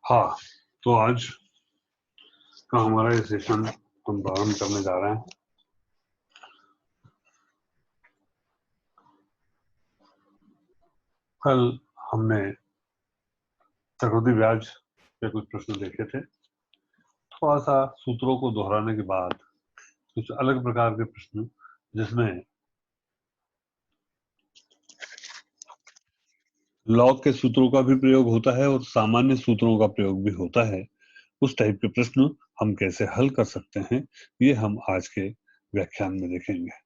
हाँ, तो आज का हमारा ये सेशन हम प्रारंभ करने जा रहे हैं। कल हमने चक्रवृद्धि ब्याज के कुछ प्रश्न देखे थे। थोड़ा सा सूत्रों को दोहराने के बाद कुछ अलग प्रकार के प्रश्न जिसमें लॉग के सूत्रों का भी प्रयोग होता है और सामान्य सूत्रों का प्रयोग भी होता है, उस टाइप के प्रश्न हम कैसे हल कर सकते हैं, ये हम आज के व्याख्यान में देखेंगे।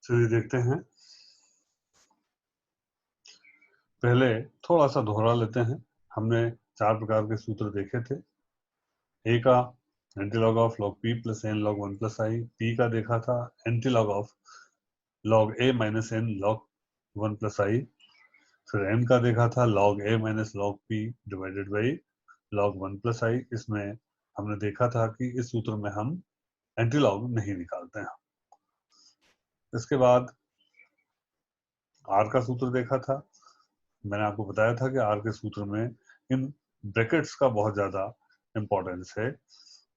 चलिए देखते हैं। पहले थोड़ा सा दोहरा लेते हैं। हमने 4 प्रकार के सूत्र देखे थे। ए का antilog of log P plus N log 1 plus I. P का देखा था antilog of log A minus N log 1 plus I. फिर एन का देखा था log A minus log P divided by log 1 plus I. इसमें हमने देखा था कि इस सूत्र में हम एंटीलॉग नहीं निकालते हैं। इसके बाद आर का सूत्र देखा था। मैंने आपको बताया था कि आर के सूत्र में इन ब्रैकेट्स का बहुत ज्यादा इंपॉर्टेंस है।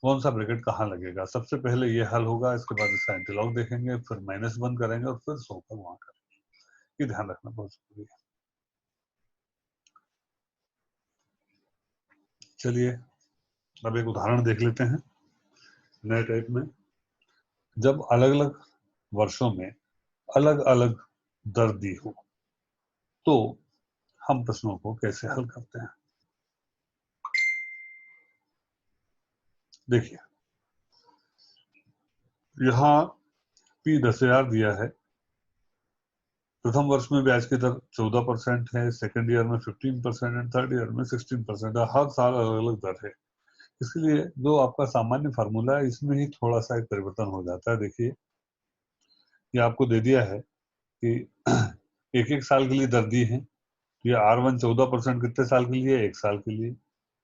कौन सा ब्रैकेट कहाँ लगेगा, सबसे पहले ये हल होगा, इसके बाद इसका एंटीलॉग देखेंगे, फिर माइनस 1 करेंगे और फिर 100 का वहां करेंगे। ये ध्यान रखना बहुत जरूरी है। चलिए अब एक उदाहरण देख लेते हैं नए टाइप में। जब अलग अलग वर्षों में अलग अलग दर दी हो तो हम प्रश्नों को कैसे हल करते हैं। देखिए यहाँ पी 10,000 दिया है। प्रथम वर्ष में ब्याज की दर 14% है, सेकेंड ईयर में 15% है, थर्ड ईयर में 16% है। हर साल अलग अलग दर है। इसके लिए जो आपका सामान्य फार्मूला है इसमें ही थोड़ा सा एक परिवर्तन हो जाता है। देखिए ये आपको दे दिया है कि एक एक साल के लिए दर दी है। ये R1 14% कितने साल के लिए, 1 साल के लिए।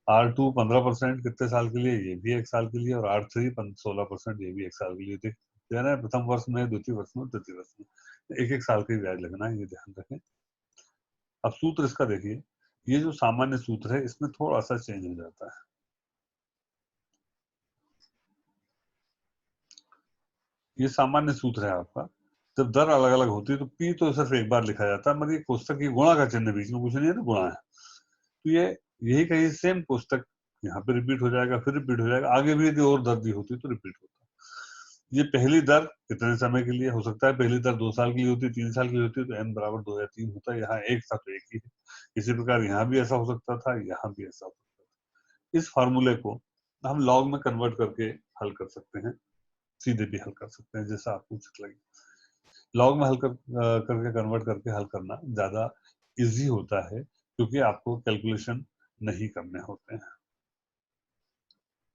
R2 15% कितने साल के लिए, ये भी 1 साल के लिए। और R3 16%, ये भी 1 साल के लिए। देख देना है प्रथम वर्ष में, द्वितीय वर्ष में, तृतीय वर्ष में एक एक साल का ब्याज लगना है, ये ध्यान रखें। अब सूत्र इसका देखिए, ये जो सामान्य सूत्र है इसमें थोड़ा सा चेंज हो जाता है। ये सामान्य सूत्र है आपका। जब दर अलग अलग होती है तो पी तो सिर्फ एक बार लिखा जाता है, मगर ये कोष्टक की गुणा का चिन्ह बीच में कुछ नहीं है, तो गुणा है। तो ये यही कहीं सेम कोष्टक यहाँ पे रिपीट हो जाएगा, फिर रिपीट हो जाएगा, आगे भी यदि और दर दी होती तो रिपीट होता। ये पहली दर कितने समय के लिए हो सकता है, पहली दर 2 साल के लिए होती है, 3 साल के लिए होती है, तो n बराबर 2 या 3 होता है। यहाँ एक था तो एक ही है। इसी प्रकार यहाँ भी ऐसा हो सकता था, यहाँ भी ऐसा हो सकता था। इस फार्मूले को हम लॉग में कन्वर्ट करके हल कर सकते हैं, सीधे भी हल कर सकते हैं, जैसा आपको उचित लगे। लॉग में करके कन्वर्ट करके हल करना ज्यादा इजी होता है, क्योंकि आपको कैलकुलेशन नहीं करने होते हैं।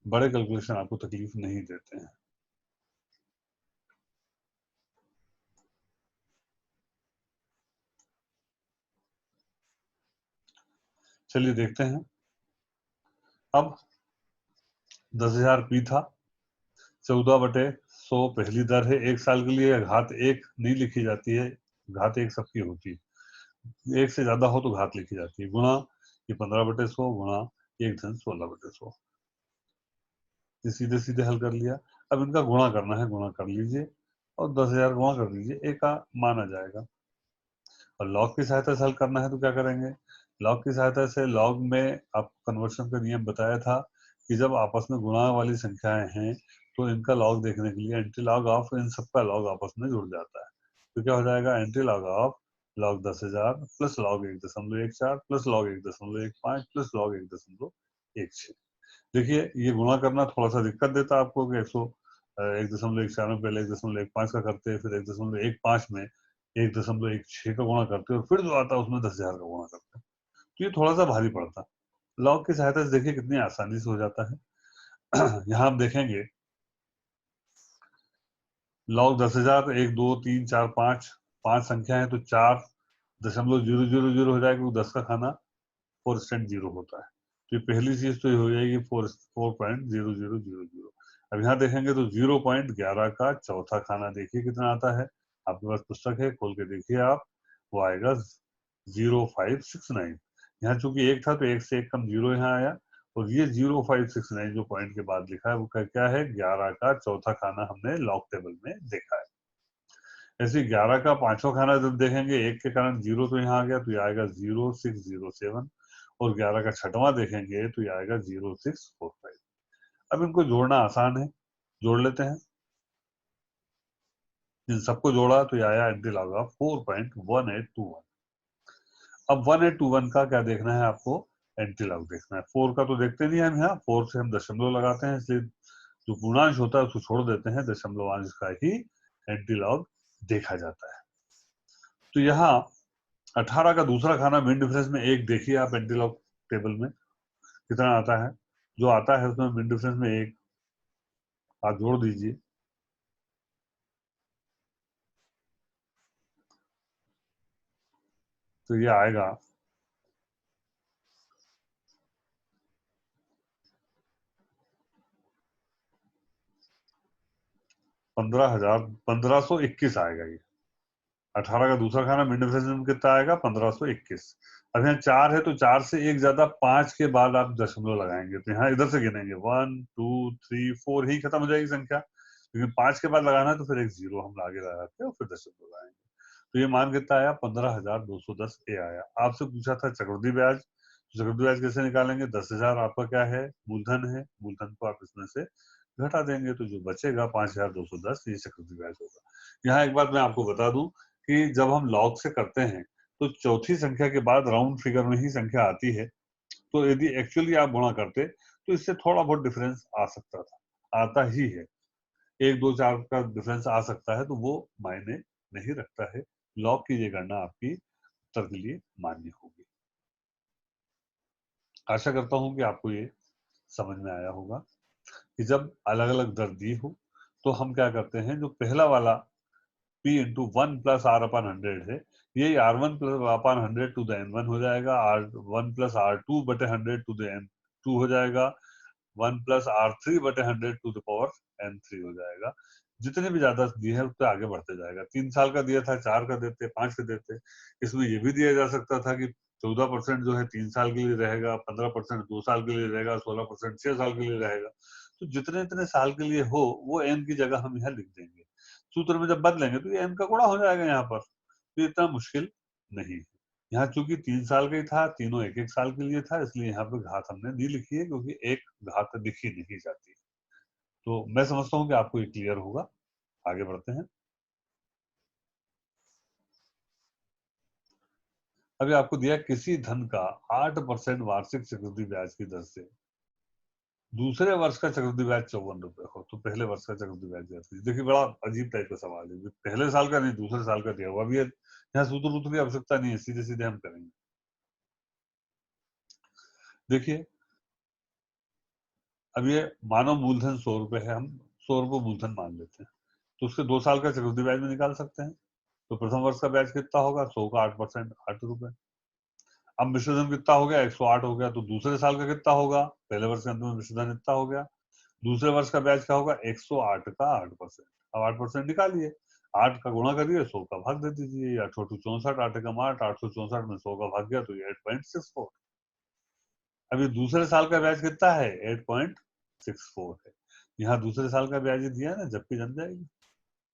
बड़े कैलकुलेशन आपको तकलीफ नहीं देते हैं। चलिए देखते हैं। अब 10,000 पी था, 14/100 पहली दर है। 1 साल के लिए घात 1 नहीं लिखी जाती है, घात 1 सबकी होती है। 1 से ज्यादा हो तो घात लिखी जाती है। गुणा ये 15/100 गुणा 1/16/100। ये सीधे सीधे हल कर लिया। अब इनका गुणा करना है, गुणा कर लीजिए और 10,000 गुणा कर दीजिए, ए का मान आ जाएगा। और लॉग की सहायता से हल करना है तो क्या करेंगे, लॉग की सहायता से। लॉग में आपको कन्वर्शन का नियम बताया था कि जब आपस में गुणा वाली संख्याएं हैं तो इनका लॉग देखने के लिए एंटी लॉग ऑफ इन सबका लॉग आपस में जुड़ जाता है। तो क्या हो जाएगा, anti log of log 10,000 plus log 1.14 plus log 1.15 plus log 1.16। देखिए ये गुणा करना थोड़ा सा दिक्कत देता है आपको कि 101.14 में पहले 1.15 का करते हैं, फिर 1.15 में 1.16 का गुणा करते हैं और फिर जो आता है उसमें 10,000 का गुणा करते हैं, तो ये थोड़ा सा भारी पड़ता है। लॉग की सहायता से देखिए कितनी आसानी से हो जाता है। यहाँ हम देखेंगे लॉग 10,000, 1 2 3 4 5 5 संख्या है तो 4.000 हो जाएगा, 10 का खाना 4.0 होता है। तो ये पहली चीज तो ये हो जाएगी 4.0000। अब यहाँ देखेंगे तो 0.11 का चौथा खाना देखिए कितना आता है। आपके पास पुस्तक है, खोल के देखिए आप, वो आएगा 0569। यहाँ चूंकि एक था तो एक से एक कम जीरो यहाँ आया, और ये 0569 जो पॉइंट के बाद लिखा है वो क्या है, 11 का चौथा खाना हमने लॉग टेबल में देखा है। ऐसे 11 का पांचवा खाना जब देखेंगे, एक के कारण जीरो तो यहाँ आ गया, तो ये आएगा 0607, और 11 का छठवां देखेंगे तो ये आएगा 0645। अब इनको जोड़ना आसान है, जोड़ लेते हैं। इन सबको जोड़ा तो ये आया एंटी लॉग ऑफ 4.1821। अब 1821 का क्या देखना है आपको, एंटी लॉग देखना है। 4 का तो देखते नहीं है हम, यहाँ 4 से हम दशमलव लगाते हैं, इसलिए जो पूर्णांश होता है उसको छोड़ देते हैं, दशमलवांश का ही एंटी लॉग देखा जाता है। तो यहाँ 18 का दूसरा खाना मिन डिफरेंस में एक देखिए आप एंटी लॉग टेबल में कितना आता है। जो आता है उसमें मिन डिफरेंस में एक आप जोड़ दीजिए, तो ये आएगा 15,121 आएगा ये। 18 का दूसरा खाना मिड डिफरेंस में कितना आएगा, 1521। अब यहाँ 4 है तो 4 से एक ज्यादा 5 के बाद आप दशमलव लगाएंगे, तो यहाँ इधर से गिनेंगे 1 2 3 4 ही खत्म हो जाएगी संख्या, लेकिन 5 के बाद लगाना है तो फिर एक जीरो हम आगे लगाते हैं और फिर दशमलव लगाएंगे। तो ये मान कितना आया, 15,210 ए आया। आपसे पूछा था चक्रवृद्धि ब्याज, तो चक्रवृद्धि ब्याज कैसे निकालेंगे, 10,000 आपका क्या है, मूलधन है, मूलधन को आप इसमें से घटा देंगे तो जो बचेगा 5,210, ये चक्रवृद्धि ब्याज होगा। यहाँ एक बात मैं आपको बता दूं कि जब हम लॉग से करते हैं तो चौथी संख्या के बाद राउंड फिगर में ही संख्या आती है, तो यदि एक्चुअली आप गुणा करते तो इससे थोड़ा बहुत डिफरेंस आ सकता था, आता ही है, 1 2 4 का डिफरेंस आ सकता है, तो वो मायने नहीं रखता है। लॉग की ये गणना आपकी उत्तर के लिए मान्य होगी। आशा करता हूं कि आपको ये समझ में आया होगा कि जब अलग अलग दर दी हो तो हम क्या करते हैं, जो पहला वाला p इंटू 1+r/100 है, यही r1+100 टू द n1 हो जाएगा, r1+r2/100 टू द n2 हो जाएगा, 1+r3/100 to the power n3 हो जाएगा। जितने भी ज्यादा दिए हैं उतने आगे बढ़ते जाएगा। 3 साल का दिया था, 4 का देते, 5 का देते। इसमें ये भी दिया जा सकता था कि 14% जो है 3 साल के लिए रहेगा, 15% 2 साल के लिए रहेगा, 16% 6 साल के लिए रहेगा। तो जितने जितने साल के लिए हो वो एन की जगह हम यहाँ लिख देंगे। सूत्र में जब बदलेंगे तो ये एन का गुणा हो जाएगा यहाँ पर, तो इतना मुश्किल नहीं है। यहाँ चूंकि 3 साल का ही था, तीनों एक एक साल के लिए था, इसलिए यहाँ पे घात हमने नहीं लिखी है, क्योंकि एक घात लिखी नहीं जाती। तो मैं समझता हूँ कि आपको ये क्लियर होगा। आगे बढ़ते हैं। अभी आपको दिया किसी धन का 8% वार्षिक चक्रवृद्धि ब्याज की दर से दूसरे वर्ष का चक्रवृद्धि ब्याज 54 रुपए हो, तो पहले वर्ष का चक्रवृद्धि ब्याज दिया। देखिए बड़ा अजीब टाइप का सवाल है, पहले साल का नहीं दूसरे साल का दिया हुआ। अभी यहाँ सूत्र वूत्र की आवश्यकता नहीं है, सीधे सीधे हम करेंगे। देखिए अब ये मानव मूलधन 100 रुपए है, हम 100 रुपए मूलधन मान लेते हैं, तो उसके 2 साल का चक्रवृद्धि ब्याज में निकाल सकते हैं। तो प्रथम वर्ष का ब्याज कितना होगा, 100 का 8%, 8 रुपए। अब मिश्रधन कितना हो गया, 108 हो गया, तो दूसरे साल का कितना होगा, पहले वर्ष के अंत में मिश्रधन इतना हो गया, दूसरे वर्ष का ब्याज क्या होगा, 108 का 8%। अब 8% निकालिए, 8 का गुणा करिए, 100 का भाग दे दीजिए, 864, 8 एकम 8, 864 में 100 का भाग गया तो ये 8.64। अभी दूसरे साल का ब्याज कितना है, 8.64 है। यहाँ दूसरे साल का ब्याज दिया ना, जबकि जम जाएगी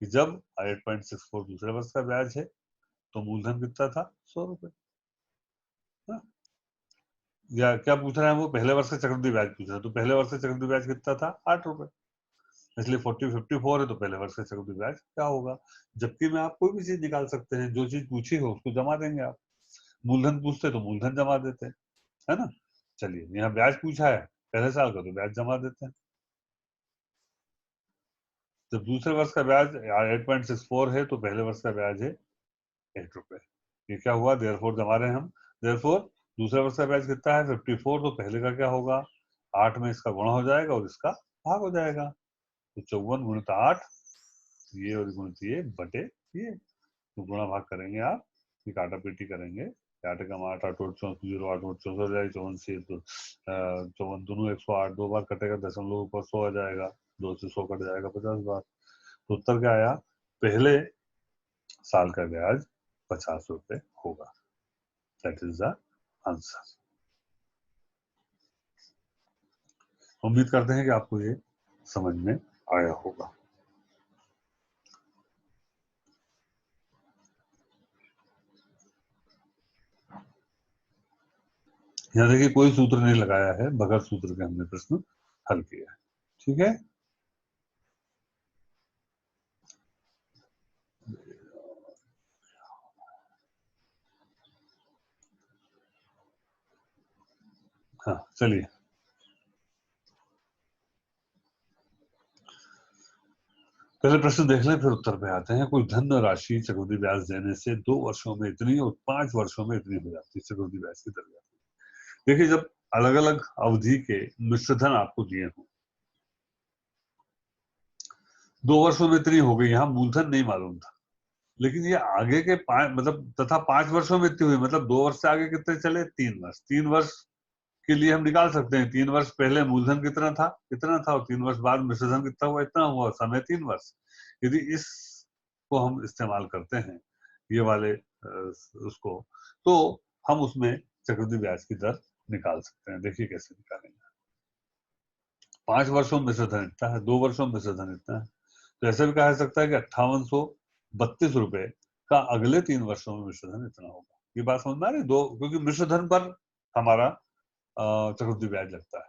कि जब 8.64 दूसरे वर्ष का ब्याज है तो मूलधन कितना था, 100 रुपए। हाँ? या क्या पूछ रहा है वो, पहले वर्ष का चक्रवृद्धि ब्याज पूछ रहा है, तो पहले वर्ष का चक्रवृद्धि ब्याज कितना था, 8 रुपए। इसलिए 4054 है तो पहले वर्ष का चक्रवृद्धि ब्याज क्या होगा। जबकि में आप कोई भी चीज निकाल सकते हैं, जो चीज पूछी हो उसको जमा देंगे आप। मूलधन पूछते तो मूलधन जमा देते हैं, है ना। चलिए यहाँ ब्याज पूछा है पहले साल का, तो ब्याज जमा देते हैं। जब दूसरे वर्ष का ब्याज 8.64 है तो पहले वर्ष का ब्याज है 8 रुपए। ये क्या हुआ, देयरफॉर जमा रहे हैं हम, देयरफॉर दूसरे वर्ष का ब्याज कितना है 54, तो पहले का क्या होगा 8 में इसका गुणा हो जाएगा और इसका भाग हो जाएगा, तो 54 गुणित 8 ये और गुणित ये बटे ये, तो गुणा भाग करेंगे आप, ये काटा पीटी करेंगे, 8 कम 8 8 8 0 8 8 चौसठ जाएगा, 54 से तो 54 दोनों 108, 2 बार कटेगा, दशमलव ऊपर 100 आ जाएगा, 2 से 100 कट जाएगा 50 बार, तो उत्तर क्या आया, पहले साल का ब्याज 50 रुपए होगा। That is the answer. उम्मीद करते हैं कि आपको ये समझ में आया होगा। यहाँ देखिए कोई सूत्र नहीं लगाया है, बगैर सूत्र के हमने प्रश्न हल किया है। ठीक है, हाँ चलिए, पहले प्रश्न देख लें फिर उत्तर पे आते हैं। कोई धन राशि चक्रवृद्धि ब्याज देने से 2 वर्षों में इतनी और 5 वर्षों में इतनी हो जाती है, चक्रवृद्धि ब्याज की दर जाती है। देखिए जब अलग अलग अवधि के मिश्र धन आपको दिए हों, 2 वर्षों में इतनी हो गई, यहाँ मूलधन नहीं मालूम था, लेकिन ये आगे के 5 मतलब तथा 5 वर्षों में इतनी हुई, मतलब 2 वर्ष से आगे कितने चले 3 वर्ष, 3 वर्ष के लिए हम निकाल सकते हैं 3 वर्ष पहले मूलधन कितना था और 3 वर्ष बाद मिश्रधन कितना हुआ इतना हुआ, समय 3 वर्ष। यदि इस को हम इस्तेमाल करते हैं ये वाले उसको, तो हम उसमें चक्रवृद्धि ब्याज की दर निकाल सकते हैं। देखिए कैसे निकालेंगे। 5 वर्षों में मिश्रधन इतना है, 2 वर्षों में मिश्रधन इतना है, तो ऐसे भी कहा जा सकता है कि 5832 रुपए का अगले 3 वर्षों में मिश्रधन इतना होगा। ये बात समझ में आ रही है? दो, क्योंकि मिश्रधन पर हमारा चक्रवृद्धि ब्याज लगता है,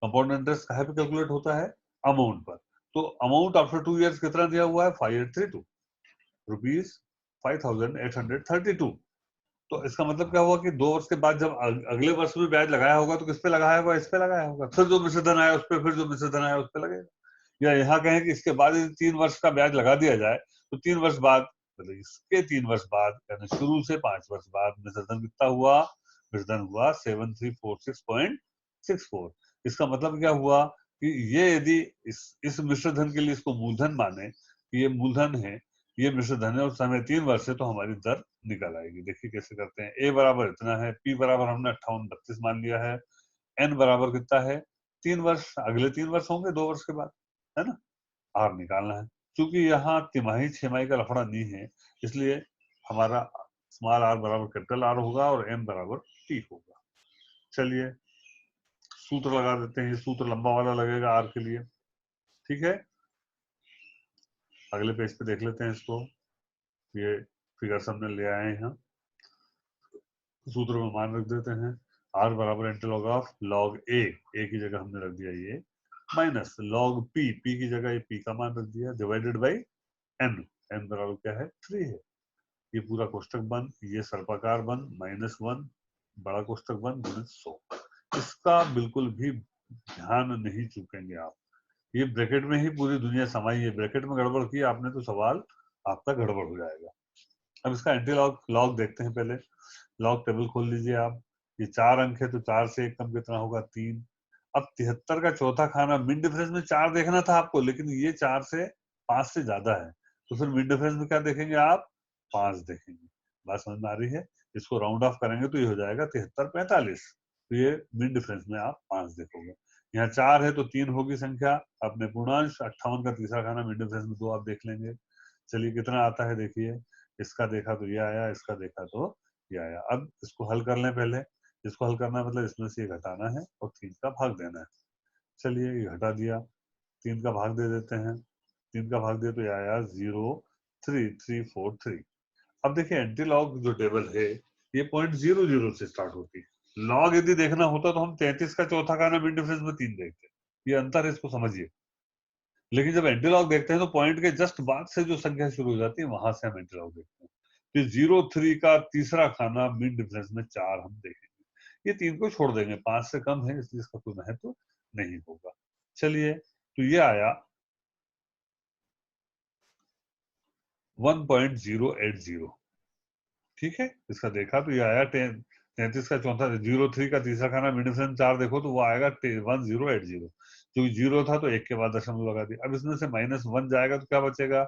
कंपाउंड इंटरेस्ट कहाँ पे कैलकुलेट होता है, अमाउंट पर। तो अमाउंट आफ्टर 2 इयर्स कितना दिया हुआ है 5832 रुपीज 5832। तो इसका मतलब क्या हुआ कि 2 वर्ष के बाद जब अगले वर्ष में ब्याज लगाया होगा तो किस पे लगाया होगा, इस पे लगाया होगा, फिर जो मिश्रधन आया उस पे, फिर जो मिश्रधन आया उस पे लगेगा। या यहाँ कहें कि इसके बाद 3 वर्ष का ब्याज लगा दिया जाए, तो 3 वर्ष बाद मतलब इसके 3 वर्ष बाद यानी शुरू से 5 वर्ष बाद मिश्रधन कितना हुआ, मिश्रधन हुआ 7346.64। इसका मतलब क्या हुआ कि ये यदि इस मिश्रधन के लिए इसको मूलधन माने, ये मूलधन है, ये मिश्रधन है और समय 3 वर्ष है, तो हमारी दर निकल आएगी। देखिए कैसे करते हैं। ए बराबर इतना है, पी बराबर हमने 5832 मान लिया है, एन बराबर कितना है 3 वर्ष, अगले 3 वर्ष होंगे 2 वर्ष के बाद, है ना। आर निकालना है, क्योंकि यहाँ तिमाही छमाही का लफड़ा नहीं है, इसलिए हमारा स्मॉल आर बराबर कैपिटल आर होगा और एम बराबर टी होगा। चलिए सूत्र लगा देते हैं, सूत्र लंबा वाला लगेगा आर के लिए। ठीक है, अगले पेज पे देख लेते हैं इसको। ये फिगर हमने ले आए हैं, सूत्र में मान रख देते हैं। आर बराबर एंटीलॉग ऑफ लॉग ए की जगह हमने रख दिया ये, माइनस लॉग पी की जगह ये पी का मान रख दिया, डिवाइडेड बाई एन, एन बराबर क्या है 3 है। ये पूरा कोष्टक बंद, ये सर्पाकार बंद, -1 बड़ा कोष्टक बंद गुणित 100। इसका बिल्कुल भी ध्यान नहीं चूकेंगे आप, ये ब्रैकेट में ही पूरी दुनिया समाई है, ब्रैकेट में गड़बड़ की आपने तो सवाल आपका गड़बड़ हो जाएगा। अब इसका एंटी लॉग लॉग देखते हैं पहले। लॉग टेबल खोल लीजिए आप, ये 4 अंक है तो 4 से 1 कम कितना होगा 3। अब 73 का चौथा खाना, मिड डिफरेंस में 4 देखना था आपको, लेकिन ये 4 से 5 से ज्यादा है, तो फिर मिड डिफरेंस में क्या देखेंगे आप 5 देखेंगे। बात समझ में आ रही है। इसको राउंड ऑफ करेंगे तो ये हो जाएगा 7345, तो ये मिड डिफरेंस में आप 5 देखोगे। यहाँ 4 है तो 3 होगी संख्या, अपने पूर्णांश 58 का तीसरा खाना मिड डिफरेंस में 2 आप देख लेंगे। चलिए कितना आता है देखिए, इसका देखा तो ये आया, इसका देखा तो ये आया। अब इसको हल कर लें पहले, इसको हल करना है मतलब इसमें से ये घटाना है और 3 का भाग देना है। चलिए ये घटा दिया, 3 का भाग दे देते हैं, 3 का भाग दिया तो ये आया 03343। अब देखिए एंटी लॉग जो टेबल है ये 0.00 से स्टार्ट होती है। लॉग यदि देखना होता तो हम 33 का चौथा खाना मिड डिफरेंस में 3 देखते, ये अंतर है, इसको समझिए। लेकिन जब एंटी लॉग देखते हैं तो पॉइंट के जस्ट बाद से जो संख्या शुरू हो जाती है वहां से हम एंटी लॉग देखते हैं। तो 03 का तीसरा खाना मिड डिफरेंस में 4 हम देखेंगे, ये 3 को छोड़ देंगे, 5 से कम है इसलिए इसका कोई महत्व नहीं होगा। चलिए तो ये आया 1080। ठीक है, इसका देखा तो ये आया 33 का चौथा, 03 का तीसरा खाना मिडनसन 4 देखो तो वो आएगा 1080, क्योंकि 0 था तो एक के बाद दशमलव लगा दिया। अब इसमें से -1 जाएगा तो क्या बचेगा?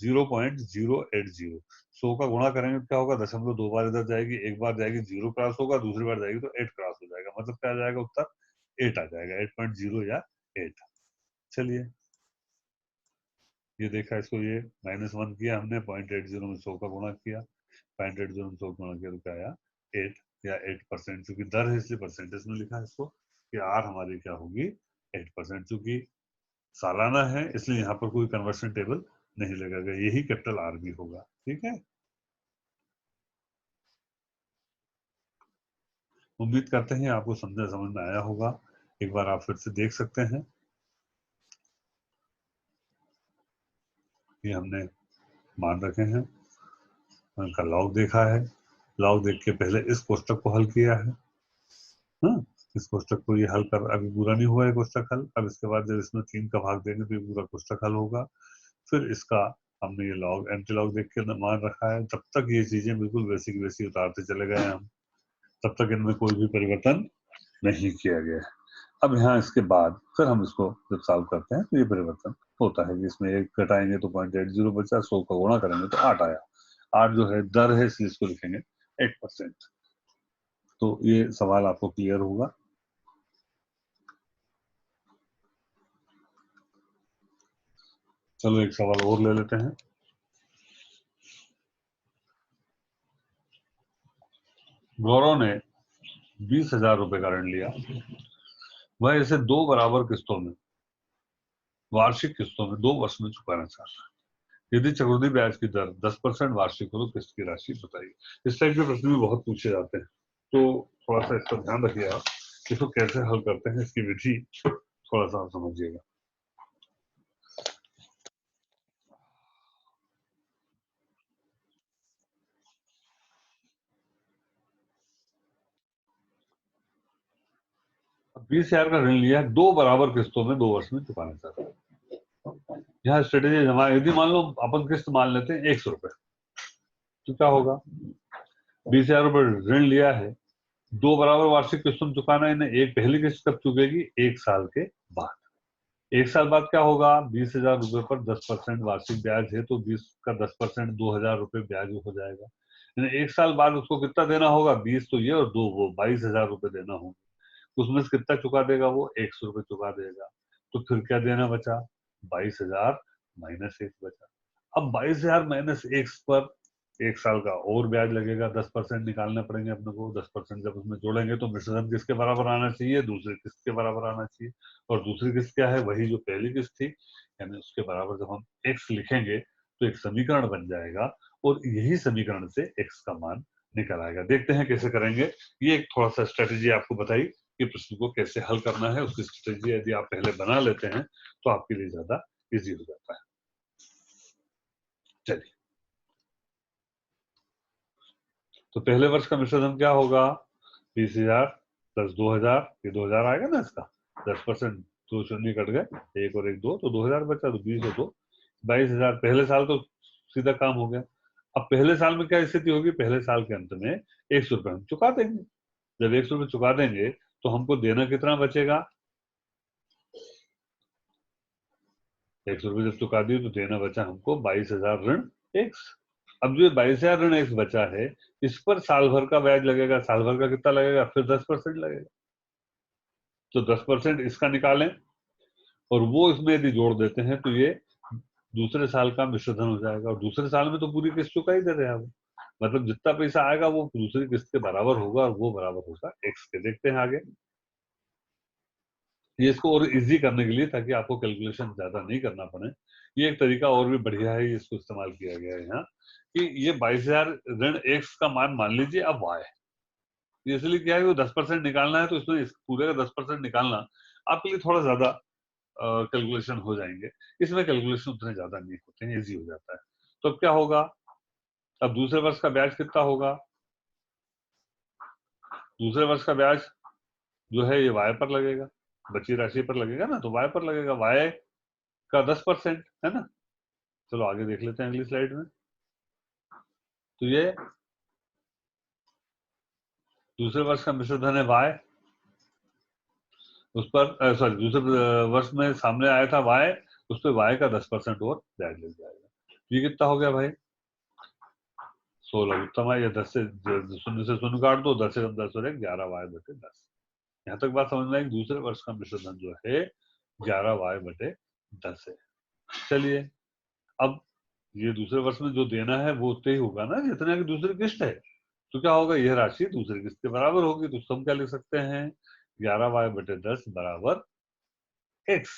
0.080। 100 का गुणा करेंगे तो क्या होगा? दशमलव 2 बार इधर जाएगी, एक बार जाएगी 0 क्रॉस होगा, दूसरी बार जाएगी तो 8 क्रॉस हो जाएगा। मतलब क्या आ जाएगा उत्तर? 8 आ जाएगा, 8.0 या 8। चलिए, ये देखा, इसको ये -1 किया हमने, 0.80 में 100 का गुणा किया, 0.80 में 100 गुणा किया तो क्या आया? 8 या 8%। चूंकि दर है इसलिए परसेंटेज में लिखा है इसको, कि आर हमारी क्या होगी? 8%। चूंकि सालाना है इसलिए यहाँ पर कोई कन्वर्शन टेबल नहीं लगेगा, यही कैपिटल आर भी होगा। ठीक है, उम्मीद करते हैं आपको समझ में आया होगा। एक बार आप फिर से देख सकते हैं, ये हमने मान रखे हैं, उनका लॉग देखा है, लॉग देख के पहले इस कोष्टक को हल किया है। हाँ, इस कोष्टक को ये हल कर, अभी पूरा नहीं हुआ है कोष्टक हल। अब इसके बाद जब इसमें 3 का भाग देंगे तो ये पूरा कोष्टक हल होगा। फिर इसका हमने ये लॉग एंटी लॉग देख के मान रखा है। तब तक ये चीजें बिल्कुल वैसी की वैसी उतारते चले गए हम, तब तक इनमें कोई भी परिवर्तन नहीं किया गया है। अब यहाँ इसके बाद फिर हम इसको जब सॉल्व करते हैं तो ये परिवर्तन होता है कि इसमें 1 घटाएंगे तो 0.80 बचा, 100 का गुणा करेंगे तो 8 आया। 8 जो है दर है इसलिए इसको लिखेंगे 8%। तो ये सवाल आपको क्लियर होगा। चलो एक सवाल और ले लेते हैं। गौरव ने 20,000 रुपए का ऋण लिया। वह इसे 2 बराबर किस्तों में, वार्षिक किस्तों में 2 वर्ष में चुकाना चाहता है। यदि चक्रवृद्धि ब्याज की दर 10% वार्षिक हो तो किस्त की राशि बताइए। इस टाइप के प्रश्न भी बहुत पूछे जाते हैं, तो थोड़ा सा इसका ध्यान रखिए आप, इसको कैसे हल करते हैं, इसकी विधि थोड़ा सा आप समझिएगा। 20,000 का ऋण लिया, 2 बराबर किस्तों में 2 वर्ष में चुकाना चाहता है। यहाँ स्ट्रेटेजी जमा, यदि मान लो अपन किस्त मान लेते हैं 100 रुपए, तो क्या होगा? 20,000 रुपए ऋण लिया है, 2 बराबर वार्षिक किस्तों में चुकाना है इन्हें। एक पहली किस्त कब चुकेगी? 1 साल के बाद। 1 साल बाद क्या होगा? 20,000 रुपए पर 10% वार्षिक ब्याज है तो 20 का 10% 2,000 रुपए ब्याज हो जाएगा। यानी 1 साल बाद उसको कितना देना होगा? 20 तो ये और 2 वो, 22,000 रुपए देना होगा। उसमें से कितना चुका देगा वो? 100 रुपए चुका देगा। तो फिर क्या देना बचा? 22,000 -1 बचा। अब 22,000 -1 पर 1 साल का और ब्याज लगेगा, 10% निकालने पड़ेंगे अपने को। 10% जब उसमें जोड़ेंगे तो मिश्रधन किसके बराबर आना चाहिए? दूसरी किस्त के बराबर आना चाहिए। और दूसरी किस्त क्या है? वही जो पहली किस्त थी, यानी उसके बराबर जब हम x लिखेंगे तो एक समीकरण बन जाएगा और यही समीकरण से x का मान निकल आएगा। देखते हैं कैसे करेंगे। ये एक थोड़ा सा स्ट्रेटेजी आपको बताई कि प्रश्न को कैसे हल करना है। उसकी स्ट्रेटेजी यदि आप पहले बना लेते हैं तो आपके लिए ज्यादा इजी हो जाता है। चलिए, तो पहले वर्ष का मिश्रधन क्या होगा? 20,000 प्लस 2,000, ये 2,000 आएगा ना इसका। 10%, 2 शून्य कट गए, 1 और 1 2, तो 2,000 बचा। तो 20 और 2 22,000। पहले साल तो सीधा काम हो गया। अब पहले साल में क्या स्थिति होगी? पहले साल के अंत में 100 रुपए हम चुका देंगे। जब 100 रुपए चुका देंगे तो हमको देना कितना बचेगा? 100 रुपए जब चुका दिए तो देना बचा हमको 22,000 ऋण एक्स। अब जो 22,000 ऋण एक्स बचा है, इस पर साल भर का ब्याज लगेगा। साल भर का कितना लगेगा? फिर 10% लगेगा। तो 10% इसका निकालें और वो इसमें यदि जोड़ देते हैं तो ये दूसरे साल का मिश्रधन हो जाएगा। और दूसरे साल में तो पूरी किस्त चुका ही दे रहे हैं आप, मतलब जितना पैसा आएगा वो दूसरी किस्त के बराबर होगा और वो बराबर होगा एक्स के। देखते हैं आगे। ये इसको और इजी करने के लिए, ताकि आपको कैलकुलेशन ज्यादा नहीं करना पड़े, ये एक तरीका और भी बढ़िया है, इसको इस्तेमाल किया गया है यहाँ, कि ये 22,000 ऋण एक्स का मान लीजिए अब वाई। इसलिए क्या है, वो 10% निकालना है तो इसमें इस पूरे का 10% निकालना आपके लिए थोड़ा ज्यादा कैलकुलेशन हो जाएंगे। इसमें कैलकुलेशन उतने ज्यादा नहीं होते हैं, इजी हो जाता है। तो अब क्या होगा? अब दूसरे वर्ष का ब्याज कितना होगा? दूसरे वर्ष का ब्याज जो है ये वाई पर लगेगा, बची राशि पर लगेगा ना, तो वाई पर लगेगा। वाई का 10% है ना। चलो आगे देख लेते हैं अगली स्लाइड में। तो ये दूसरे वर्ष का मिश्र धन है y, उस पर सॉरी दूसरे वर्ष में सामने आया था y, उस पर y का 10% और ब्याज लग जाएगा। ये कितना हो गया भाई? 16 उत्तम है। या 10 से शून्य से शून्य काट दो, 10 से कम 10 और 11y/10। यहाँ तक बात समझ में आई। दूसरे वर्ष का मिश्र धन जो है 11y/10 है। चलिए अब ये दूसरे वर्ष में जो देना है वो उतना ही होगा ना जितना की दूसरी किस्त है। तो क्या होगा, यह राशि दूसरी किस्त के बराबर होगी। तो हम क्या लिख सकते हैं, 11y/10 बराबर x,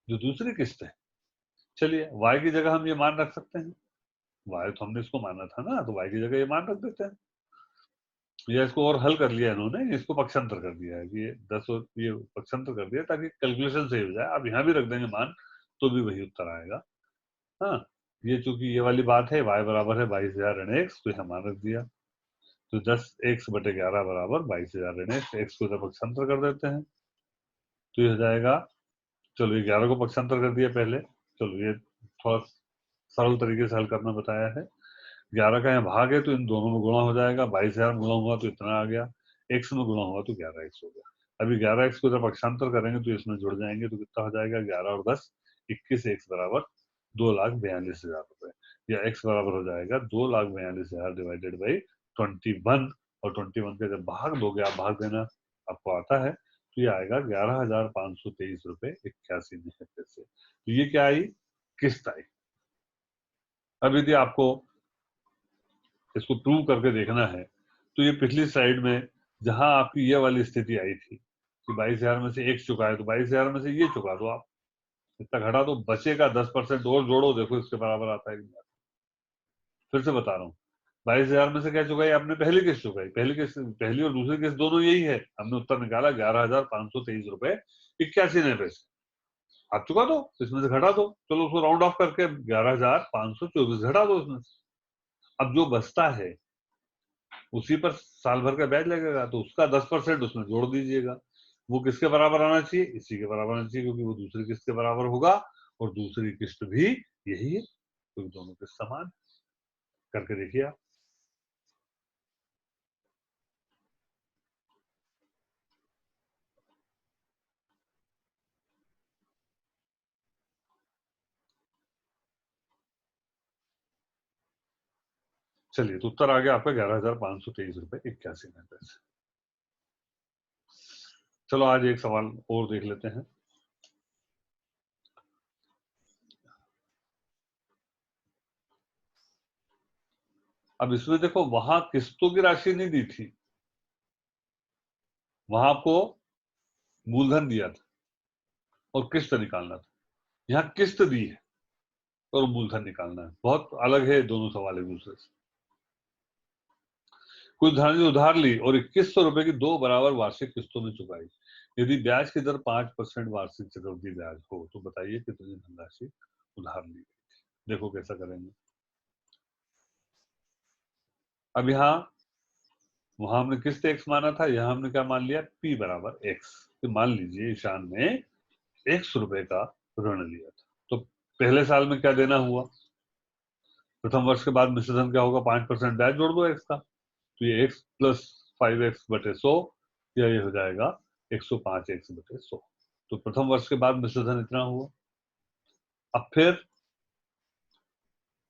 जो दूसरी किस्त है। चलिए y की जगह हम ये मान रख सकते हैं। y तो हमने इसको माना था ना, तो y की जगह ये मान रख देते हैं। या इसको और हल कर लिया इन्होंने, इसको पक्षांतर कर दिया है कि ये 10 और ये पक्षांतर कर दिया ताकि कैलकुलेशन सही हो जाए। अब यहाँ भी रख देंगे मान तो भी वही उत्तर आएगा। हाँ, ये चूंकि ये वाली बात है, y बराबर है 22,000 ऋण x, तो यहाँ मान रख दिया। तो 10x/11 बराबर 22,000 ऋण x को इधर पक्षांतर कर देते हैं तो ये हो जाएगा। चलो ये 11 को पक्षांतर कर दिया पहले। चलो ये थोड़ा सरल तरीके से हल करना बताया है। 11 का यहाँ भाग है तो इन दोनों में गुणा हो जाएगा। 22,000 में गुणा हुआ तो इतना आ गया, x में गुणा हुआ तो 11x हो गया। अभी 11x को जब पक्षांतर करेंगे तो इसमें जुड़ जाएंगे तो कितना हो जाएगा, 11 और 10 21x बराबर 2,42,000 रुपए। या x बराबर हो जाएगा 2,42,000 डिवाइडेड बाई 21। और 21 का जब भाग दोगे, आप भाग देना आपको आता है, तो ये आएगा 11,523 रुपए 81 पैसे। तो ये क्या आई, किस्त आई। अब यदि आपको इसको प्रूव करके देखना है तो ये पिछली स्लाइड में जहां आपकी ये वाली स्थिति आई थी कि 22,000 में से एक चुका है, तो 22,000 में से ये चुका दो आप, इतना घटा दो, बचेगा 10% और जोड़ो, देखो इसके बराबर आता है कि नहीं। फिर से बता रहा हूँ, 22,000 में से क्या चुकाई आपने, पहली किस्त चुकाई। पहली और दूसरी किस्त दोनों यही है। हमने उत्तर निकाला 11,523 रुपए 81 पैसे। आप चुका दो, इसमें से घटा दो, चलो उसको राउंड ऑफ करके 11,524 घटा दो इसमें से। अब जो बचता है उसी पर साल भर का ब्याज लगेगा, तो उसका 10% उसमें जोड़ दीजिएगा। वो किसके बराबर आना चाहिए, इसी के बराबर आना चाहिए, क्योंकि वो दूसरी किस्त के बराबर होगा और दूसरी किस्त भी यही है, क्योंकि दोनों किस्त समान। करके देखिए आप। चलिए, तो उत्तर आ गया आपका 11,523 रुपए 81 पैसे। चलो आज एक सवाल और देख लेते हैं। अब इसमें देखो, वहां किस्तों की राशि नहीं दी थी, वहां आपको मूलधन दिया था और किस्त निकालना था। यहाँ किस्त दी है और मूलधन निकालना है, बहुत अलग है दोनों सवाल एक दूसरे से। कुछ धनराशि उधार ली और 2100 रुपए की 2 बराबर वार्षिक किस्तों में चुकाई। यदि ब्याज की दर 5% वार्षिक चक्रवृद्धि ब्याज हो तो बताइए कितनी धनराशि उधार ली गई। देखो कैसा करेंगे। अब यहाँ वहां हमने किस्त x माना था, यहाँ हमने क्या मान लिया, p बराबर x। तो मान लीजिए ईशान ने 100 रुपए का ऋण लिया था, तो पहले साल में क्या देना हुआ, प्रथम वर्ष के बाद मिश्रधन क्या होगा, 5% ब्याज जोड़ दो x का, तो ये x प्लस 5x/100, या ये हो जाएगा 105x/100। तो प्रथम वर्ष के बाद मिश्रधन इतना हुआ। अब फिर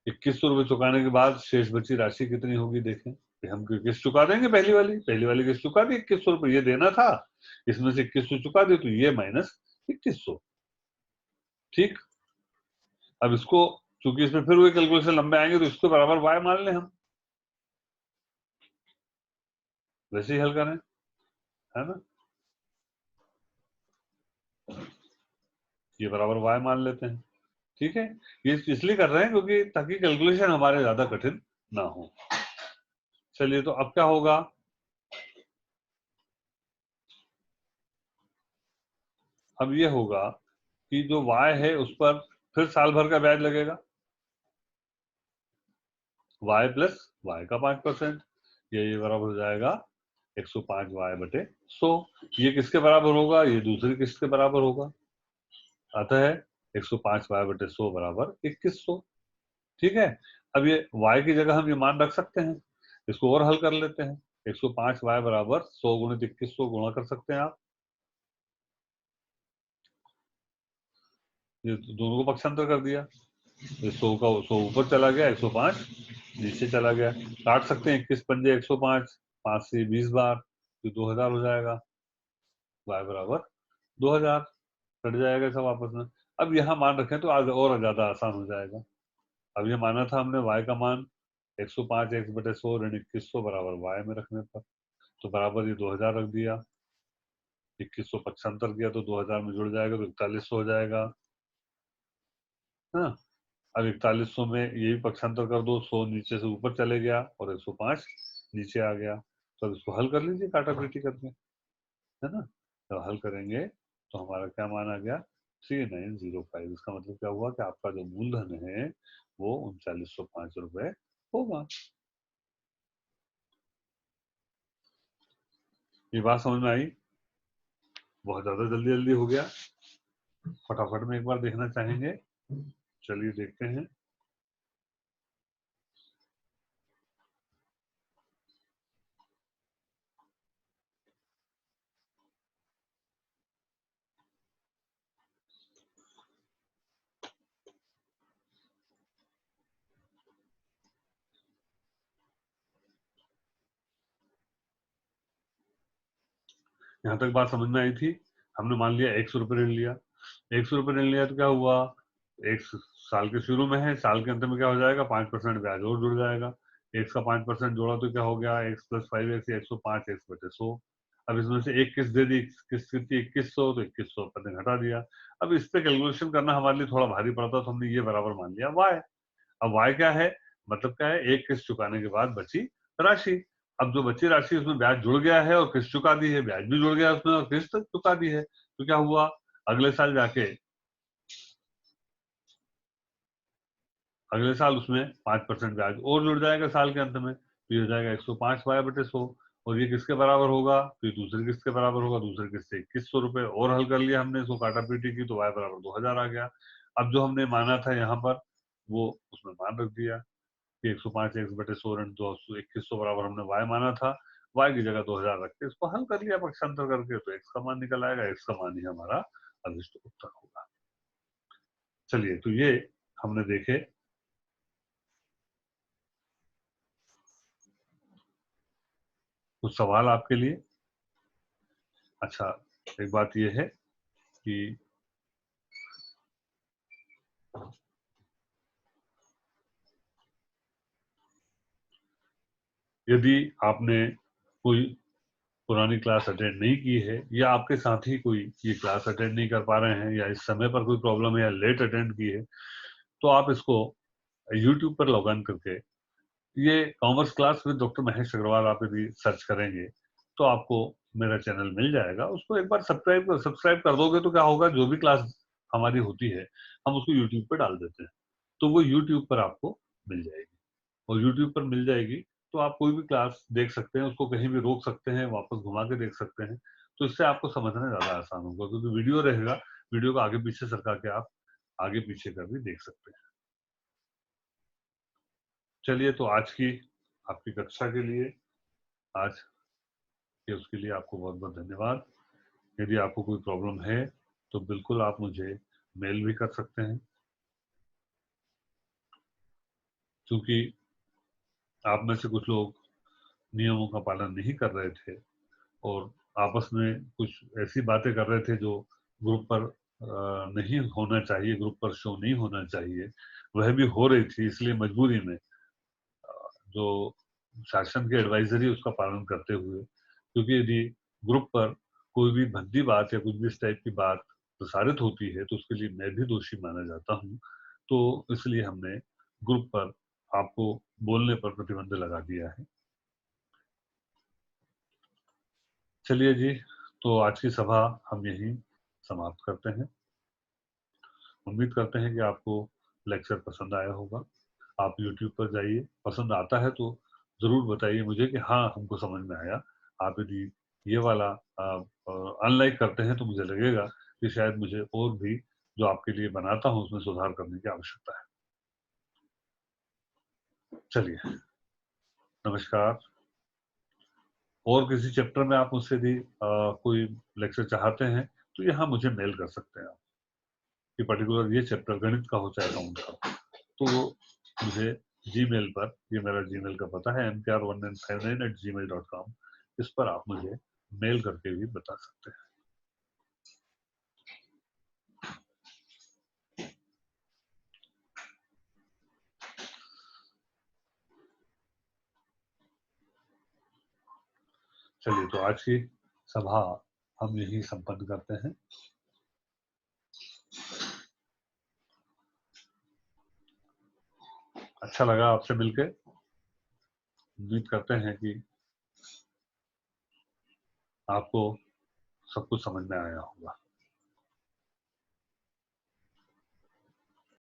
2100 रुपए चुकाने के बाद शेष बची राशि कितनी होगी, देखें। हम किस्त चुका देंगे, पहली वाली किस्त चुका दी 2100 रुपए, ये देना था, इसमें से 2100 चुका दी, तो ये माइनस 2100। ठीक। अब इसको, चूंकि इसमें फिर वही कैलकुलेशन लंबे आएंगे, तो इसको बराबर y मान लें हम, वैसे ही हल करें, है ना। ये बराबर y मान लेते हैं। ठीक है, ये इसलिए कर रहे हैं क्योंकि ताकि कैलकुलेशन हमारे ज्यादा कठिन ना हो। चलिए, तो अब क्या होगा, अब ये होगा कि जो y है उस पर फिर साल भर का ब्याज लगेगा, y प्लस y का 5%, ये बराबर हो जाएगा 105y/100। ये किसके बराबर होगा, ये दूसरी किस्त के बराबर होगा, अतः 105y/100 बराबर 2100। ठीक है। अब ये y की जगह हम ये मान रख सकते हैं, इसको और हल कर लेते हैं। 105 y बराबर 100 गुणित 2100 गुणा कर सकते हैं आप। ये दोनों को पक्षांतर कर दिया, 100 का 100 ऊपर चला गया, 105 नीचे चला गया। काट सकते हैं, 21 पंजे 105, 5 से 20 बार, तो 2000 हो जाएगा। y बराबर 2000 कट जाएगा सब आपस में। अब यहाँ मान रखें तो आज और ज्यादा आसान हो जाएगा। अब ये माना था हमने y का मान 105 x बटे 100 ऋण 2100 बराबर y में रखने पर, तो बराबर ये 2000 रख दिया। 2100 पक्षांतर किया तो 2000 में जुड़ जाएगा, तो 4100 हो जाएगा। हाँ, अब 4100 में ये भी पक्षांतर कर दो, 100 नीचे से ऊपर चले गया और 105 नीचे आ गया। तो अब इसको हल कर लीजिए काटा पीटी करके, है ना। जब हल करेंगे तो हमारा क्या मान आ गया, 3905। इसका मतलब क्या हुआ कि आपका जो मूलधन है वो 3905 रुपए होगा। ये बात समझ में आई? बहुत ज्यादा जल्दी जल्दी हो गया। फटाफट में एक बार देखना चाहेंगे? चलिए देखते हैं। यहाँ तक बात समझ में आई थी। हमने मान लिया 100 रुपये ऋण लिया। 100 रुपये ऋण लिया तो क्या हुआ, एक साल के शुरू में है, साल के अंत में क्या हो जाएगा, 5% ब्याज और जुड़ जाएगा। एक्स का 5% जोड़ा तो क्या हो गया, एक्स प्लस 5x, 105 एक्स बटे 100। अब इसमें से एक किस्त दे दी, किस्त कितनी 2100, तो 2100 अपन ने घटा दिया। अब इस पे कैलकुलेशन करना हमारे लिए थोड़ा भारी पड़ता, तो हमने ये बराबर मान लिया y। अब y क्या है, मतलब क्या है, एक किस्त चुकाने के बाद बची राशि। अब जो बची राशि उसमें ब्याज जुड़ गया है और किस्त चुका दी है, ब्याज भी जुड़ गया उसमें और किस्त चुका दी है, तो क्या हुआ, अगले साल जाके अगले साल उसमें 5% ब्याज और जुड़ जाएगा साल के अंत में, तो ये हो जाएगा 105 y बटे 100। और ये किसके बराबर होगा, तो ये दूसरी किस्त के बराबर होगा। दूसरी किस्त से 2100 रुपए और हल कर लिया हमने, इसको काटा पीटी की तो y बराबर 2000 आ गया। अब जो हमने माना था यहाँ पर वो उसमें मान रख दिया कि 105 एक्स बटे 100 ऋण 2100 बराबर हमने y माना था। y की जगह 2000 रख के इसको हल कर लिया पक्षांतर करके, तो x का मान निकल आएगा। x का मान ही हमारा अभिष्ट उत्तर होगा। चलिए, तो ये हमने देखे। कुछ सवाल आपके लिए? अच्छा, एक बात ये है कि यदि आपने कोई पुरानी क्लास अटेंड नहीं की है, या आपके साथी कोई ये क्लास अटेंड नहीं कर पा रहे हैं, या इस समय पर कोई प्रॉब्लम है, या लेट अटेंड की है, तो आप इसको यूट्यूब पर लॉग इन करके ये commerce class with doctor Mahesh Agarwal आप यदि सर्च करेंगे तो आपको मेरा चैनल मिल जाएगा। उसको एक बार सब्सक्राइब कर दोगे तो क्या होगा, जो भी क्लास हमारी होती है हम उसको यूट्यूब पर डाल देते हैं, तो वो यूट्यूब पर आपको मिल जाएगी। और यूट्यूब पर मिल जाएगी तो आप कोई भी क्लास देख सकते हैं, उसको कहीं भी रोक सकते हैं, वापस घुमा के देख सकते हैं। तो इससे आपको समझना ज्यादा आसान होगा, क्योंकि वीडियो रहेगा, वीडियो को आगे पीछे सरका के आप आगे पीछे कर भी देख सकते हैं। चलिए, तो आज की आपकी कक्षा के लिए, आज के उसके लिए आपको बहुत बहुत धन्यवाद। यदि आपको कोई प्रॉब्लम है तो बिल्कुल आप मुझे मेल भी कर सकते हैं, क्योंकि आप में से कुछ लोग नियमों का पालन नहीं कर रहे थे और आपस में कुछ ऐसी बातें कर रहे थे जो ग्रुप पर नहीं होना चाहिए, ग्रुप पर शो नहीं होना चाहिए, वह भी हो रही थी। इसलिए मजबूरी में जो शासन की एडवाइजरी उसका पालन करते हुए, क्योंकि यदि ग्रुप पर कोई भी भद्दी बात या कुछ भी इस टाइप की बात प्रसारित होती है तो उसके लिए मैं भी दोषी माना जाता हूँ। तो इसलिए हमने ग्रुप पर आपको बोलने पर प्रतिबंध लगा दिया है। चलिए जी, तो आज की सभा हम यहीं समाप्त करते हैं। उम्मीद करते हैं कि आपको लेक्चर पसंद आया होगा। आप YouTube पर जाइए, पसंद आता है तो जरूर बताइए मुझे कि हाँ हमको समझ में आया। आप यदि ये वाला अनलाइक करते हैं तो मुझे लगेगा कि शायद मुझे और भी जो आपके लिए बनाता हूँ उसमें सुधार करने की आवश्यकता है। चलिए, नमस्कार। और किसी चैप्टर में आप मुझसे भी कोई लेक्चर चाहते हैं तो यहाँ मुझे मेल कर सकते हैं आप कि पर्टिकुलर ये चैप्टर गणित का हो चाहे अकाउंट का, तो मुझे जीमेल पर, ये मेरा जीमेल का पता है mkr1959@gmail.com, इस पर आप मुझे मेल करके भी बता सकते हैं। चलिए, तो आज की सभा हम यही संपन्न करते हैं। अच्छा लगा आपसे मिलकर, उम्मीद करते हैं कि आपको सब कुछ समझ में आया होगा।